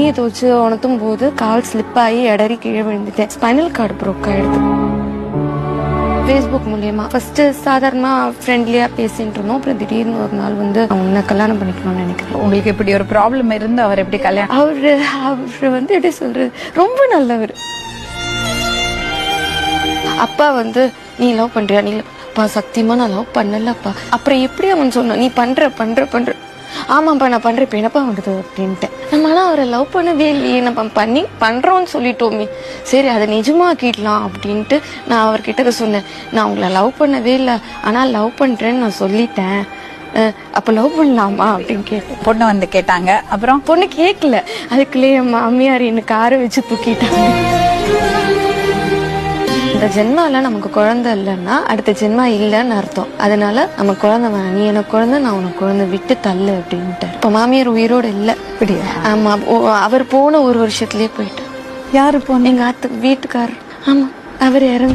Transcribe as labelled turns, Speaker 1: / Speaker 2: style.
Speaker 1: துணியை துவச்சு உணர்த்தும் போது கால் ஸ்லிப் ஆகி இடறி கீழே விழுந்துட்டேன். ஸ்பைனல் கார்டு ப்ரோக் ஆயிடுது. ஃபேஸ்புக் மூலியமா ஃபர்ஸ்ட் சாதாரணமா ஃப்ரெண்ட்லியா பேசிட்டு இருந்தோம். அப்புறம் திடீர்னு ஒரு நாள் வந்து உன்னை கல்யாணம் பண்ணிக்கணும்னு நினைக்கிறேன்.
Speaker 2: உங்களுக்கு இப்படி ஒரு ப்ராப்ளம் இருந்து அவர் எப்படி கல்யாணம்?
Speaker 1: அவரு வந்து எப்படி சொல்றது, ரொம்ப நல்லவர். அப்பா வந்து நீ லவ் பண்றியா? நீ சத்தியமா நான் லவ் பண்ணலப்பா. அப்புறம் எப்படி அவன் சொன்னான், நீ பண்ற ஆமாப்பா நான் பண்றேன், இப்ப என்னப்பா வருது அப்படின்ட்டு. நம்ம ஆனா அவரை லவ் பண்ணவே இல்லையே, நம்ம பண்றோம்னு சொல்லிட்டோமே, சரி அதை நிஜமாக்கிடலாம் அப்படின்ட்டு நான் அவர்கிட்ட சொன்னேன். நான் உங்களை லவ் பண்ணவே இல்லை, ஆனா லவ் பண்றேன்னு நான் சொல்லிட்டேன், அப்ப லவ் பண்ணலாமா அப்படின்னு கேட்டேன்.
Speaker 2: பொண்ணு வந்து கேட்டாங்க. அப்புறம்
Speaker 1: பொண்ணு கேட்கல. அதுக்குள்ளேயே என் மாமியார் என்ன காரை வச்சு தூக்கிட்டாங்க. இந்த ஜென்மால நமக்கு குழந்தை இல்லைன்னா அடுத்த ஜென்மா இல்லைன்னு அர்த்தம். அதனால நம்ம குழந்தை வேணாம், நீ எனக்கு குழந்தை, நான் உனக்கு குழந்தை, விட்டு தள்ளு அப்படின்ட்டு. இப்ப மாமியார் உயிரோடு இல்லை. ஆமா, அவர் போன ஒரு வருஷத்துலயே போயிட்டு.
Speaker 2: யாரு போன?
Speaker 1: எங்க வீட்டுக்காரர். ஆமா, அவர் இறந்து